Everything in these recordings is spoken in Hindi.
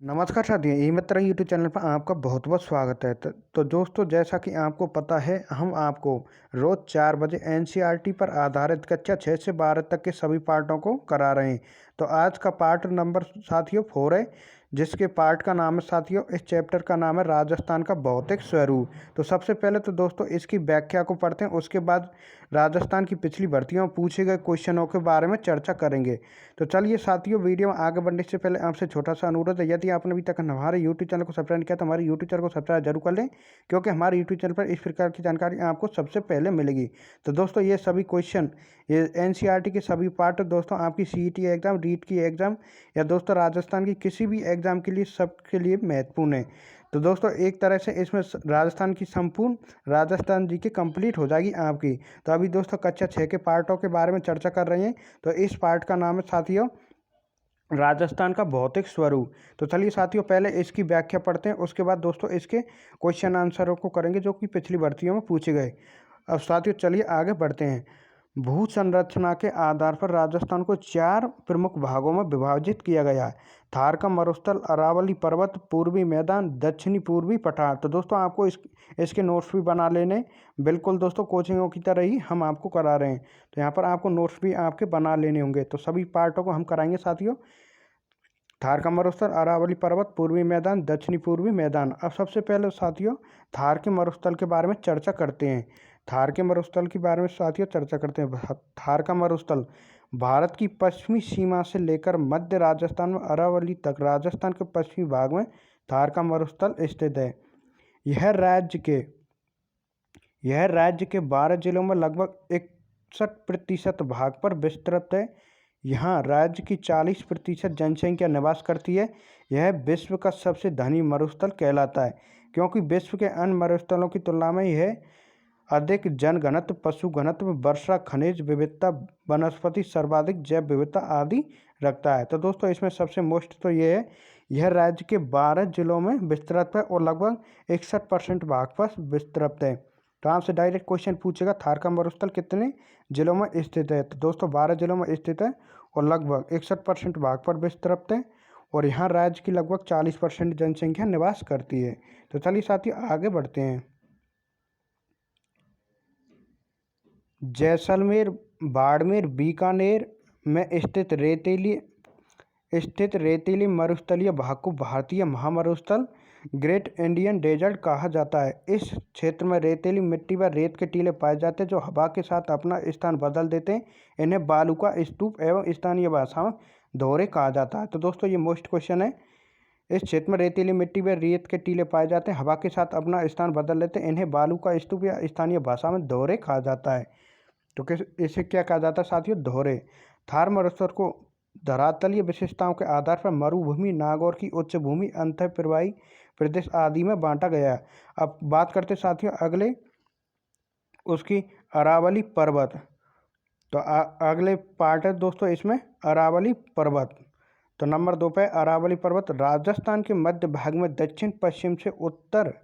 नमस्कार साथियों, ई मित्र यूट्यूब चैनल पर आपका बहुत बहुत स्वागत है। तो दोस्तों, जैसा कि आपको पता है, हम आपको रोज़ 4 बजे एनसीईआरटी पर आधारित कक्षा 6 से 12 तक के सभी पाठों को करा रहे हैं। तो आज का पाठ नंबर साथियों 4 है, जिसके पाठ का नाम है साथियों, इस चैप्टर का नाम है राजस्थान का भौतिक स्वरूप। तो सबसे पहले तो दोस्तों इसकी व्याख्या को पढ़ते हैं, उसके बाद राजस्थान की पिछली भर्तियों में पूछे गए क्वेश्चनों के बारे में चर्चा करेंगे। तो चलिए साथियों, वीडियो में आगे बढ़ने से पहले आपसे छोटा सा अनुरोध है, यदि आपने अभी तक हमारे यूट्यूब चैनल को सब्सक्राइब नहीं किया तो हमारे यूट्यूब चैनल को सब्सक्राइब जरूर कर लें, क्योंकि हमारे यूट्यूब चैनल पर इस प्रकार की जानकारी आपको सबसे पहले मिलेगी। तो दोस्तों, ये सभी क्वेश्चन, ये एनसीईआरटी के सभी पार्ट दोस्तों आपकी सीईटी एग्ज़ाम, रीट की एग्ज़ाम या दोस्तों राजस्थान की किसी भी एग्ज़ाम के लिए सबके लिए महत्वपूर्ण है। तो दोस्तों, एक तरह से इसमें राजस्थान की संपूर्ण राजस्थान जी की कंप्लीट हो जाएगी आपकी। तो अभी दोस्तों कक्षा 6 के पार्टों के बारे में चर्चा कर रहे हैं। तो इस पार्ट का नाम है साथियों राजस्थान का भौतिक स्वरूप। तो चलिए साथियों, पहले इसकी व्याख्या पढ़ते हैं, उसके बाद दोस्तों इसके क्वेश्चन आंसरों को करेंगे जो कि पिछली भर्तियों में पूछे गए। अब साथियों चलिए आगे बढ़ते हैं। भू संरचना के आधार पर राजस्थान को 4 प्रमुख भागों में विभाजित किया गया है। थार का मरुस्थल, अरावली पर्वत, पूर्वी मैदान, दक्षिणी पूर्वी पठार। तो दोस्तों आपको इसके नोट्स भी बना लेने, बिल्कुल दोस्तों कोचिंगों की तरह ही हम आपको करा रहे हैं। तो यहाँ पर आपको नोट्स भी आपके बना लेने होंगे। तो सभी पार्टों को हम कराएंगे साथियों। थार का मरुस्थल, अरावली पर्वत, पूर्वी मैदान, दक्षिणी पूर्वी मैदान। अब सबसे पहले साथियों थार के मरुस्थल के बारे में चर्चा करते हैं। थार के मरुस्थल के बारे में साथियों चर्चा करते हैं। थार का मरुस्थल भारत की पश्चिमी सीमा से लेकर मध्य राजस्थान में अरावली तक राजस्थान के पश्चिमी भाग में थार का मरुस्थल स्थित है। यह राज्य के 12 जिलों में लगभग 61% भाग पर विस्तृत है। यहाँ राज्य की 40% जनसंख्या निवास करती है। यह विश्व का सबसे धनी मरुस्थल कहलाता है, क्योंकि विश्व के अन्य मरुस्थलों की तुलना में यह अधिक जनघनत्व, पशु घनत्व, वर्षा, खनिज विविधता, वनस्पति, सर्वाधिक जैव विविधता आदि रखता है। तो दोस्तों इसमें सबसे मोस्ट तो ये है, यह राज्य के 12 जिलों में विस्तृत है और लगभग 61% भाग पर विस्तृत है। तो आपसे डायरेक्ट क्वेश्चन पूछेगा, थार का मरुस्थल कितने जिलों में स्थित है? तो दोस्तों 12 जिलों में स्थित है और लगभग 61% भाग पर विस्तृत है, और यहाँ राज्य की लगभग 40% जनसंख्या निवास करती है। तो चलिए साथियों आगे बढ़ते हैं। जैसलमेर, बाड़मेर, बीकानेर में स्थित रेतीली मरुस्थलीय भाग को भारतीय महामरुस्थल, ग्रेट इंडियन डेजर्ट कहा जाता है। इस क्षेत्र में रेतीली मिट्टी व रेत के टीले पाए जाते हैं जो हवा के साथ अपना स्थान बदल देते हैं। इन्हें बालू का स्तूप एवं स्थानीय भाषा में धोरे कहा जाता है। तो दोस्तों ये मोस्ट क्वेश्चन है। इस क्षेत्र में रेतीली मिट्टी व रेत के टीले पाए जाते हैं, हवा के साथ अपना स्थान बदल लेते हैं। इन्हें बालू का स्तूप या स्थानीय भाषा में धोरे कहा जाता है। तो किस इसे क्या कहा जाता है साथियों? धोरे। थार मरुस्थल को धरातलीय विशेषताओं के आधार पर मरुभूमि, नागौर की उच्च भूमि, अंतः प्रवाही प्रदेश आदि में बांटा गया है। अब बात करते साथियों अगले उसकी अरावली पर्वत। तो अगले पार्ट है दोस्तों इसमें अरावली पर्वत। तो नंबर 2 पे अरावली पर्वत राजस्थान के मध्य भाग में दक्षिण पश्चिम से उत्तर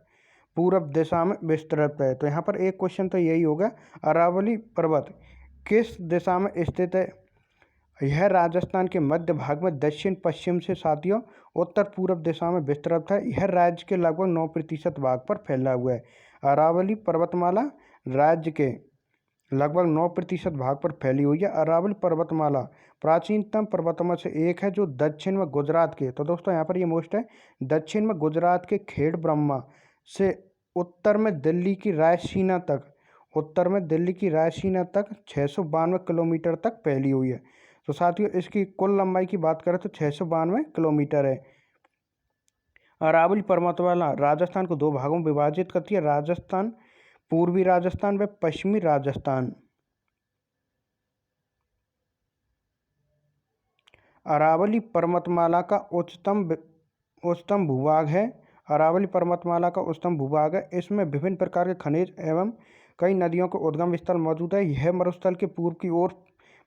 पूर्व दिशा में विस्तृत है। तो यहाँ पर एक क्वेश्चन तो यही होगा, अरावली पर्वत किस दिशा में स्थित है? यह राजस्थान के मध्य भाग में दक्षिण पश्चिम से साथियों उत्तर पूर्व दिशा में विस्तृत है। यह राज्य के लगभग 9% भाग पर फैला हुआ है। अरावली पर्वतमाला राज्य के लगभग 9% भाग पर फैली हुई है। अरावली पर्वतमाला प्राचीनतम पर्वतों में से एक है जो दक्षिण में गुजरात के, तो दोस्तों यहाँ पर ये मोस्ट है, दक्षिण में गुजरात के खेड़ ब्रह्मा से उत्तर में दिल्ली की रायसीना तक 692 किलोमीटर तक फैली हुई है। तो साथियों इसकी कुल लंबाई की बात करें तो 692 किलोमीटर है। अरावली पर्वतमाला राजस्थान को 2 भागों में विभाजित करती है, राजस्थान, पूर्वी राजस्थान व पश्चिमी राजस्थान। अरावली पर्वतमाला का उच्चतम भूभाग है। अरावली पर्वतमाला का उच्चतम भूभाग है। इसमें विभिन्न प्रकार के खनिज एवं कई नदियों के उद्गम स्थल मौजूद है। यह मरुस्थल के पूर्व की ओर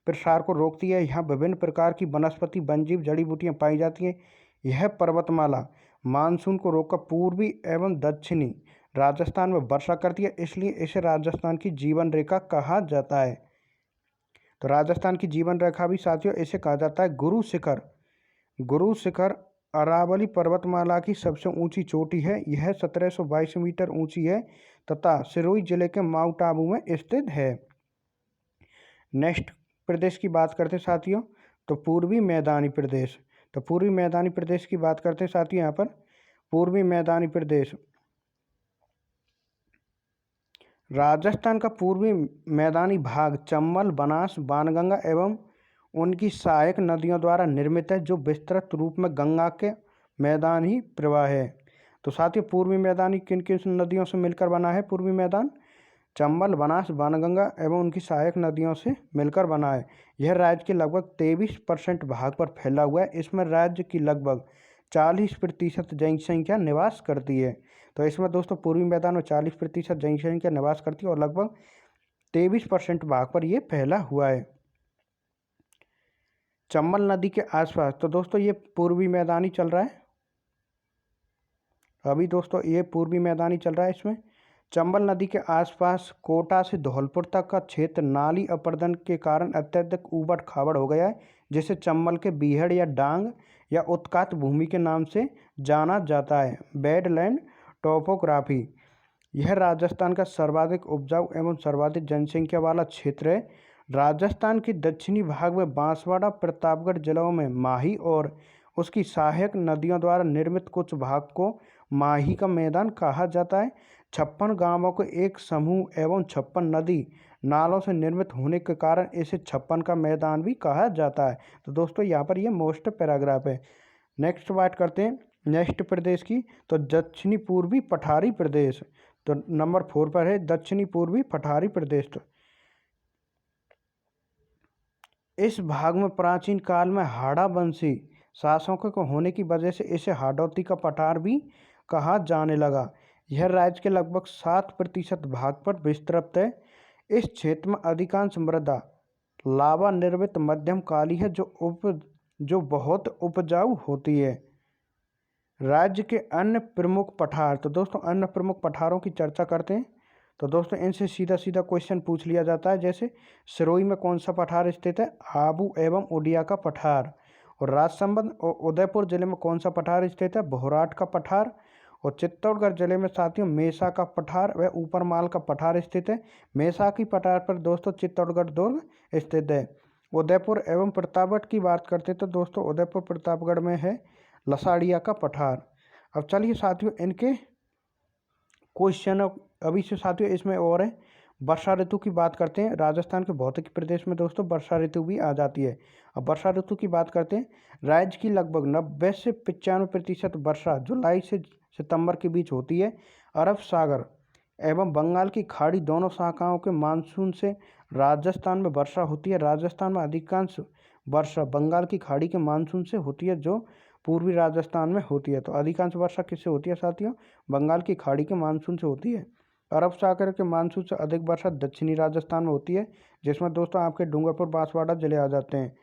प्रसार को रोकती है। यहाँ विभिन्न प्रकार की वनस्पति, वनजीव, जड़ी बूटियाँ पाई जाती हैं। यह पर्वतमाला मानसून को रोककर पूर्वी एवं दक्षिणी राजस्थान में वर्षा करती है, इसलिए इसे राजस्थान की जीवन रेखा कहा जाता है। तो राजस्थान की जीवन रेखा भी साथियों इसे कहा जाता है गुरु शिखर अरावली पर्वतमाला की सबसे ऊंची चोटी है। यह 1722 मीटर ऊंची है तथा सिरोही जिले के माउंट आबू में स्थित है। नेक्स्ट प्रदेश की बात करते साथियों, तो पूर्वी मैदानी प्रदेश। तो पूर्वी मैदानी प्रदेश की बात करते साथियों, यहाँ पर पूर्वी मैदानी प्रदेश राजस्थान का पूर्वी मैदानी भाग चंबल, बनास, बाणगंगा एवं उनकी सहायक नदियों द्वारा निर्मित है, जो विस्तृत रूप में गंगा के मैदानी प्रवाह है। तो साथियों, पूर्वी मैदानी किन किन नदियों से मिलकर बना है? पूर्वी मैदान चंबल, बनास, बाणगंगा एवं उनकी सहायक नदियों से मिलकर बना है। यह राज्य के लगभग 23% भाग पर फैला हुआ है। इसमें राज्य की लगभग 40% जनसंख्या निवास करती है। तो इसमें दोस्तों पूर्वी मैदान में 40% जनसंख्या निवास करती है और लगभग 23% भाग पर यह फैला हुआ है। चंबल नदी के आसपास, तो दोस्तों ये पूर्वी मैदानी चल रहा है। अभी दोस्तों ये पूर्वी मैदानी चल रहा है। इसमें चंबल नदी के आसपास कोटा से धौलपुर तक का क्षेत्र नाली अपरदन के कारण अत्यधिक ऊबड़ खाबड़ हो गया है, जिसे चंबल के बीहड़ या डांग या उत्कात भूमि के नाम से जाना जाता है। बेडलैंड टोपोग्राफी, यह राजस्थान का सर्वाधिक उपजाऊ एवं सर्वाधिक जनसंख्या वाला क्षेत्र है। राजस्थान के दक्षिणी भाग में बांसवाड़ा, प्रतापगढ़ जिलों में माही और उसकी सहायक नदियों द्वारा निर्मित कुछ भाग को माही का मैदान कहा जाता है। 56 गांवों के एक समूह एवं 56 नदी नालों से निर्मित होने के कारण इसे 56 का मैदान भी कहा जाता है। तो दोस्तों यहाँ पर ये मोस्ट पैराग्राफ है। नेक्स्ट बात करते हैं नेक्स्ट प्रदेश की, तो दक्षिणी पूर्वी पठारी प्रदेश। तो नंबर 4 पर है दक्षिणी पूर्वी पठारी प्रदेश। तो इस भाग में प्राचीन काल में हाड़ा वंशी शासकों के होने की वजह से इसे हाड़ौती का पठार भी कहा जाने लगा। यह राज्य के लगभग 7% भाग पर विस्तृत है। इस क्षेत्र में अधिकांश मृदा लावा निर्मित मध्यम काली है, जो बहुत उपजाऊ होती है। राज्य के अन्य प्रमुख पठार, तो दोस्तों अन्य प्रमुख पठारों की चर्चा करते हैं। तो दोस्तों इनसे सीधा सीधा क्वेश्चन पूछ लिया जाता है, जैसे सिरोही में कौन सा पठार स्थित है? आबू एवं उड़िया का पठार। और राजसमंद और उदयपुर जिले में कौन सा पठार स्थित है? बोहराट का पठार। और चित्तौड़गढ़ जिले में साथियों मेसा का पठार व ऊपरमाल का पठार स्थित है। मेसा की पठार पर दोस्तों चित्तौड़गढ़ दुर्ग स्थित है। उदयपुर एवं प्रतापगढ़ की बात करते तो दोस्तों उदयपुर प्रतापगढ़ में है लसाड़िया का पठार। अब चलिए साथियों इनके क्वेश्चन अभी से साथियों इसमें और है। वर्षा ऋतु की बात करते हैं। राजस्थान के भौतिक प्रदेश में दोस्तों वर्षा ऋतु भी आ जाती है। अब वर्षा ऋतु की बात करते हैं। राज्य की लगभग 90 से 95% वर्षा जुलाई से सितंबर के बीच होती है। अरब सागर एवं बंगाल की खाड़ी दोनों शाखाओं के मानसून से राजस्थान में वर्षा होती है। राजस्थान में अधिकांश वर्षा बंगाल की खाड़ी के मानसून से होती है, जो पूर्वी राजस्थान में होती है। तो अधिकांश वर्षा किससे होती है साथियों? बंगाल की खाड़ी के मानसून से होती है। अरब सागर के मानसून से अधिक वर्षा दक्षिणी राजस्थान में होती है, जिसमें दोस्तों आपके डूंगरपुर बांसवाड़ा जिले आ जाते हैं।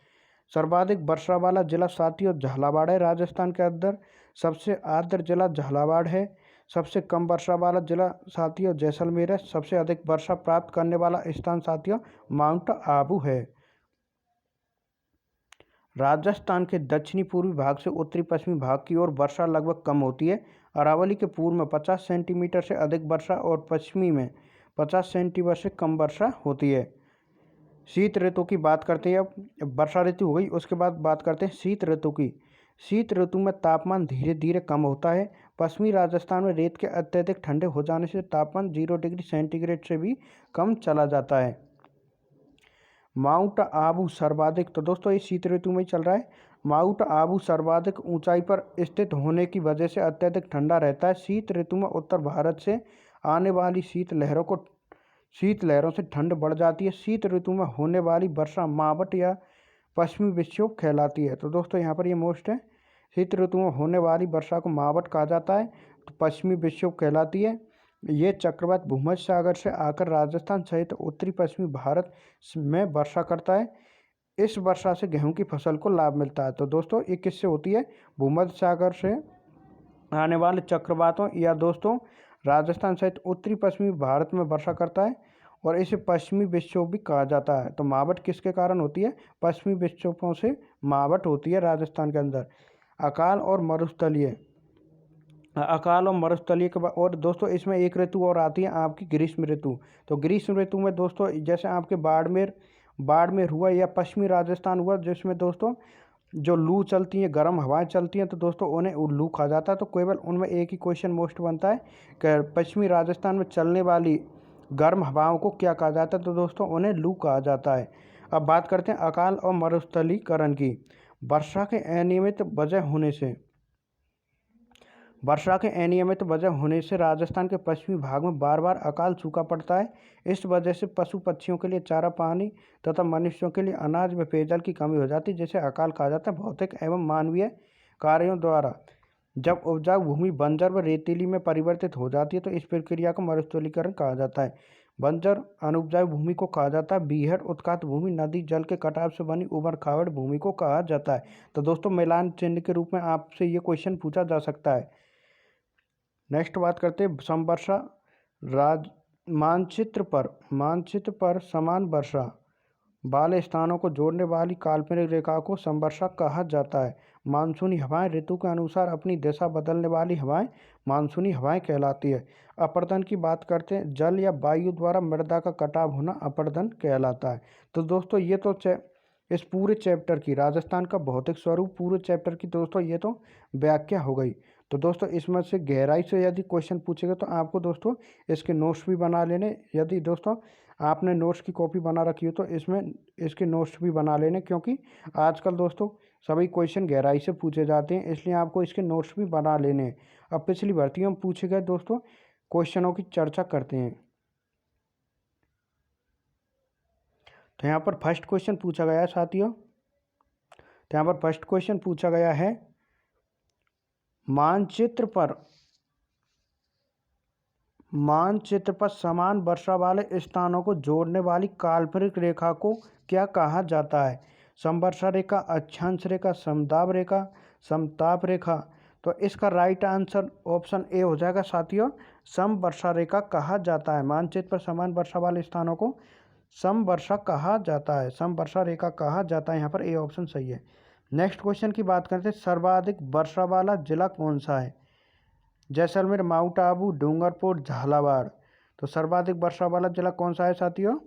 सर्वाधिक वर्षा वाला जिला साथियों झालावाड़ है। राजस्थान के अंदर सबसे आर्द्र जिला झालावाड़ है। सबसे कम वर्षा वाला जिला साथियों जैसलमेर है। सबसे अधिक वर्षा प्राप्त करने वाला स्थान साथियों माउंट आबू है। राजस्थान के दक्षिणी पूर्वी भाग से उत्तरी पश्चिमी भाग की ओर वर्षा लगभग कम होती है। अरावली के पूर्व में 50 सेंटीमीटर से अधिक वर्षा और पश्चिमी में 50 सेंटीमीटर से कम वर्षा होती है। शीत ऋतु की बात करते हैं। अब वर्षा ऋतु हो गई, उसके बाद बात करते हैं शीत ऋतु की। शीत ऋतु में तापमान धीरे धीरे कम होता है। पश्चिमी राजस्थान में रेत के अत्यधिक ठंडे हो जाने से तापमान 0 डिग्री सेंटीग्रेड से भी कम चला जाता है। माउंट आबू सर्वाधिक, तो दोस्तों ये शीत ऋतु में ही चल रहा है। माउंट आबू सर्वाधिक ऊंचाई पर स्थित होने की वजह से अत्यधिक ठंडा रहता है। शीत ऋतु में उत्तर भारत से आने वाली शीत लहरों से ठंड बढ़ जाती है। शीत ऋतु में होने वाली वर्षा मावट या पश्चिमी विक्षोभ कहलाती है। तो दोस्तों यहाँ पर ये मोस्ट है। शीत ऋतु में होने वाली वर्षा को मावट कहा जाता है, तो पश्चिमी विक्षोभ कहलाती है। ये चक्रवात भूमध्य सागर से आकर राजस्थान सहित उत्तरी पश्चिमी भारत में वर्षा करता है। इस वर्षा से गेहूं की फसल को लाभ मिलता है। तो दोस्तों ये किससे होती है? भूमध्य सागर से आने वाले चक्रवातों या दोस्तों राजस्थान सहित उत्तरी पश्चिमी भारत में वर्षा करता है, और इसे पश्चिमी विक्षोभ भी कहा जाता है। तो मावट किसके कारण होती है? पश्चिमी विक्षोभों से मावट होती है राजस्थान के अंदर। अकाल और मरुस्थलीय, अकाल और मरुस्थलीय के बाद, और दोस्तों इसमें एक ऋतु और आती है आपकी ग्रीष्म ऋतु। तो ग्रीष्म ऋतु में दोस्तों जैसे आपके बाड़मेर हुआ या पश्चिमी राजस्थान हुआ, जिसमें दोस्तों जो लू चलती हैं, गर्म हवाएं चलती हैं, तो दोस्तों उन्हें लू कहा जाता है। तो केवल उनमें एक ही क्वेश्चन मोस्ट बनता है कि पश्चिमी राजस्थान में चलने वाली गर्म हवाओं को क्या कहा जाता है, तो दोस्तों उन्हें लू कहा जाता है। अब बात करते हैं अकाल और मरुस्थलीकरण की। वर्षा के अनियमित वजह होने से वर्षा के अनियमित वजह होने से राजस्थान के पश्चिमी भाग में बार बार अकाल सूखा पड़ता है। इस वजह से पशु पक्षियों के लिए चारा पानी तथा मनुष्यों के लिए अनाज व पेयजल की कमी हो जाती है, जिसे अकाल कहा जाता है। भौतिक एवं मानवीय कार्यों द्वारा जब उपजाऊ भूमि बंजर व रेतीली में परिवर्तित हो जाती है, तो इस प्रक्रिया को मरुस्थलीकरण कहा जाता है। बंजर अनुपजाऊ भूमि को कहा जाता है। बीहड़ उत्कात भूमि नदी जल के कटाव से बनी उबड़ खाबड़ भूमि को कहा जाता है। तो दोस्तों मिलान चिन्ह के रूप में आपसे ये क्वेश्चन पूछा जा सकता है। नेक्स्ट बात करते हैं समवर्षा राज मानचित्र पर समान वर्षा वाले स्थानों को जोड़ने वाली काल्पनिक रेखा को समवर्षा कहा जाता है। मानसूनी हवाएं ऋतु के अनुसार अपनी दिशा बदलने वाली हवाएं मानसूनी हवाएं कहलाती है। अपर्दन की बात करते हैं, जल या वायु द्वारा मृदा का कटाव होना अपर्दन कहलाता है। तो दोस्तों ये तो इस पूरे चैप्टर की राजस्थान का भौतिक स्वरूप पूरे चैप्टर की दोस्तों ये तो व्याख्या हो गई। तो दोस्तों इसमें से गहराई से यदि क्वेश्चन पूछेगा तो आपको दोस्तों इसके नोट्स भी बना लेने। यदि दोस्तों आपने नोट्स की कॉपी बना रखी हो तो इसमें इसके नोट्स भी बना लेने, क्योंकि आजकल दोस्तों सभी क्वेश्चन गहराई से पूछे जाते हैं, इसलिए आपको इसके नोट्स भी बना लेने। अब पिछली भर्तियों में पूछे गए दोस्तों क्वेश्चनों की चर्चा करते हैं। तो यहाँ पर फर्स्ट क्वेश्चन पूछा गया है साथियों, तो यहाँ पर फर्स्ट क्वेश्चन पूछा गया है मानचित्र पर समान वर्षा वाले स्थानों को जोड़ने वाली काल्पनिक रेखा को क्या कहा जाता है। समवर्षा रेखा, अक्षांश रेखा, समताप रेखा। तो इसका राइट आंसर ऑप्शन ए हो जाएगा साथियों, समवर्षा रेखा कहा जाता है। मानचित्र पर समान वर्षा वाले स्थानों को समवर्षा कहा जाता है, समवर्षा रेखा कहा जाता है। यहाँ पर ए ऑप्शन सही है। नेक्स्ट क्वेश्चन की बात करते हैं, सर्वाधिक वर्षा वाला जिला कौन सा है। जैसलमेर, माउंट आबू, डूंगरपुर, झालावाड़। तो सर्वाधिक वर्षा वाला जिला कौन सा है साथियों,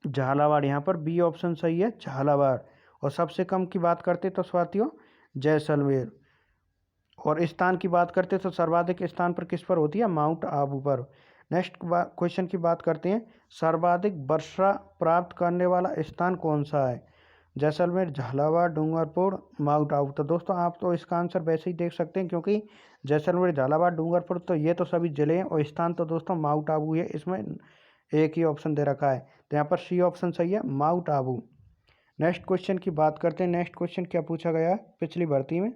झालावाड़। यहाँ पर बी ऑप्शन सही है, झालावाड़। और सबसे कम की बात करते तो साथियों जैसलमेर। और स्थान की बात करते तो सर्वाधिक स्थान पर किस पर होती है, माउंट आबू पर। नेक्स्ट क्वेश्चन की बात करते हैं, सर्वाधिक वर्षा प्राप्त करने वाला स्थान कौन सा है। जैसलमेर, झालावाड़, डूंगरपुर, माउंट आबू। तो दोस्तों आप तो इसका आंसर वैसे ही देख सकते हैं, क्योंकि जैसलमेर, झालावाड़, डूंगरपुर तो ये तो सभी जिले हैं और स्थान तो दोस्तों माउंट आबू है। इसमें एक ही ऑप्शन दे रखा है, तो यहाँ पर सी ऑप्शन सही है, माउंट आबू। नेक्स्ट क्वेश्चन की बात करते हैं। नेक्स्ट क्वेश्चन क्या पूछा गया है पिछली भर्ती में,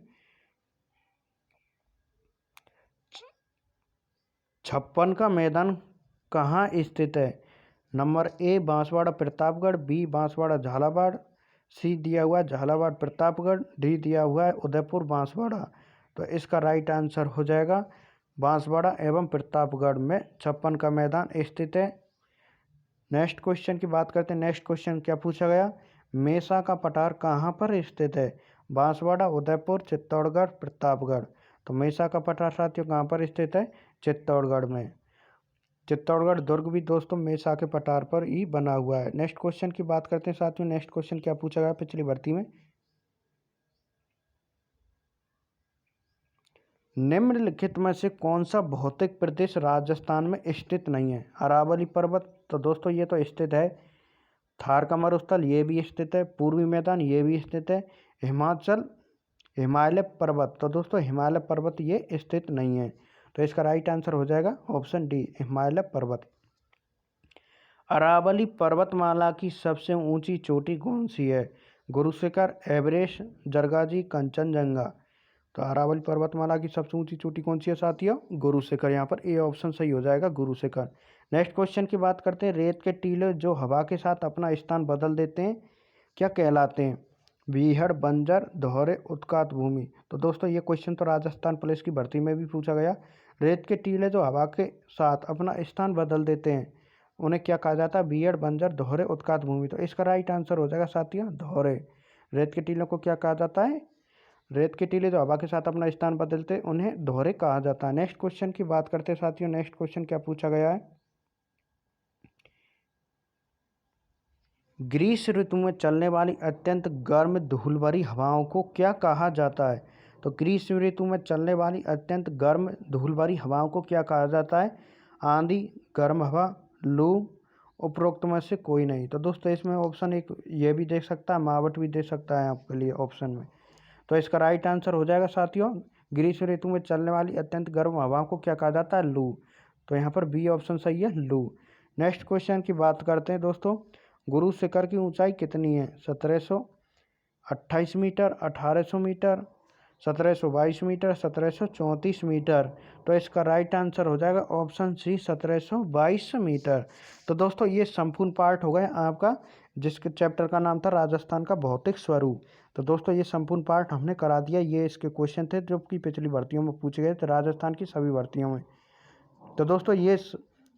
56 का मैदान कहाँ स्थित है। Number A Banswara Pratapgarh, B Banswara Jhalawar, C दिया हुआ है झालावाड़ प्रतापगढ़, डी दिया हुआ है उदयपुर बांसवाड़ा। तो इसका राइट आंसर हो जाएगा बांसवाड़ा एवं प्रतापगढ़ में 56 का मैदान स्थित है। नेक्स्ट क्वेश्चन की बात करते हैं। नेक्स्ट क्वेश्चन क्या पूछा गया, मेसा का पठार कहाँ पर स्थित है। बांसवाड़ा, उदयपुर, चित्तौड़गढ़, प्रतापगढ़। तो मेसा का पठार साथियों कहाँ पर स्थित है, चित्तौड़गढ़ में। चित्तौड़गढ़ दुर्ग भी दोस्तों मेसा के पठार पर ही बना हुआ है। नेक्स्ट क्वेश्चन की बात करते हैं साथियों। नेक्स्ट क्वेश्चन क्या पूछा गया पिछली भर्ती में, निम्नलिखित में से कौन सा भौतिक प्रदेश राजस्थान में स्थित नहीं है। अरावली पर्वत, तो दोस्तों ये तो स्थित है। थार का मरुस्थल ये भी स्थित है। पूर्वी मैदान ये भी स्थित है। हिमालय पर्वत, तो दोस्तों हिमालय पर्वत ये स्थित नहीं है। तो इसका राइट आंसर हो जाएगा ऑप्शन डी, हिमालय पर्वत। अरावली पर्वतमाला की सबसे ऊंची चोटी कौन सी है। गुरु शिखर, एवरेस्ट, जरगाजी, कंचनजंगा। तो अरावली पर्वतमाला की सबसे ऊंची चोटी कौन सी है साथियों, गुरु शिखर। यहाँ पर ए ऑप्शन सही हो जाएगा, गुरु शिखर। नेक्स्ट क्वेश्चन की बात करते हैं, रेत के टीले जो हवा के साथ अपना स्थान बदल देते हैं क्या कहलाते हैं। बीहड़, बंजर, दोहरे, उत्कात भूमि। तो दोस्तों ये क्वेश्चन तो राजस्थान पुलिस की भर्ती में भी पूछा गया। रेत के टीले जो हवा के साथ अपना स्थान बदल देते हैं उन्हें क्या कहा जाता है, बीहड़, बंजर, दोहरे, उत्कात भूमि। तो इसका राइट आंसर हो जाएगा साथियों, दोहरे। रेत के टीलों को क्या कहा जाता है, रेत के टीले जो हवा के साथ अपना स्थान बदलते उन्हें दोहरे कहा जाता है। नेक्स्ट क्वेश्चन की बात करते हैं साथियों। नेक्स्ट क्वेश्चन क्या पूछा गया है, ग्रीष्म ऋतु में चलने वाली अत्यंत गर्म धूल भरी हवाओं को क्या कहा जाता है। तो ग्रीष्म ऋतु में चलने वाली अत्यंत गर्म धूल भरी हवाओं को क्या कहा जाता है, आंधी, गर्म हवा, लू, उपरोक्त में से कोई नहीं। तो दोस्तों इसमें ऑप्शन एक ये भी दे सकता है, मावट भी दे सकता है आपके लिए ऑप्शन में। तो इसका राइट आंसर हो जाएगा साथियों, ग्रीष्म ऋतु में चलने वाली अत्यंत गर्म हवाओं को क्या कहा जाता है, लू। तो यहाँ पर बी ऑप्शन सही है, लू। नेक्स्ट क्वेश्चन की बात करते हैं दोस्तों, गुरु शिखर की ऊंचाई कितनी है, 1728 मीटर, 1800 मीटर, 1722 मीटर, 1734 मीटर। तो इसका राइट आंसर हो जाएगा ऑप्शन सी, 1722 मीटर। तो दोस्तों ये संपूर्ण पार्ट हो गया आपका, जिसके चैप्टर का नाम था राजस्थान का भौतिक स्वरूप। तो दोस्तों ये संपूर्ण पार्ट हमने करा दिया। ये इसके क्वेश्चन थे जो कि पिछली भर्तियों में पूछे गए थे, राजस्थान की सभी भर्तियों में। तो दोस्तों ये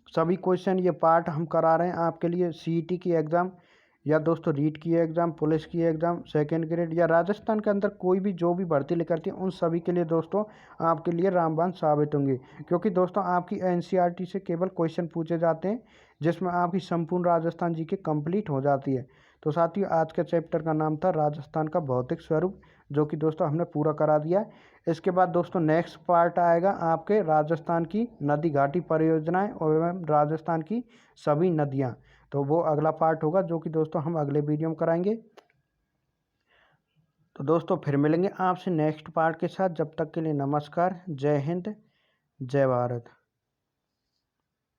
सभी क्वेश्चन, ये पार्ट हम करा रहे हैं आपके लिए सीईटी की एग्ज़ाम, या दोस्तों रीट की एग्ज़ाम, पुलिस की एग्ज़ाम, सेकंड ग्रेड, या राजस्थान के अंदर कोई भी जो भी भर्ती निकलती है उन सभी के लिए दोस्तों आपके लिए रामबाण साबित होंगे। क्योंकि दोस्तों आपकी एनसीईआरटी से केवल क्वेश्चन पूछे जाते हैं जिसमें आपकी संपूर्ण राजस्थान जी के कंप्लीट हो जाती है। तो साथियों आज के चैप्टर का नाम था राजस्थान का भौतिक स्वरूप, जो कि दोस्तों हमने पूरा करा दिया है। इसके बाद दोस्तों नेक्स्ट पार्ट आएगा आपके राजस्थान की नदी घाटी परियोजनाएं एवं राजस्थान की सभी नदियां। तो वो अगला पार्ट होगा जो कि दोस्तों हम अगले वीडियो में कराएंगे। तो दोस्तों फिर मिलेंगे आपसे नेक्स्ट पार्ट के साथ। जब तक के लिए नमस्कार, जय हिंद, जय भारत।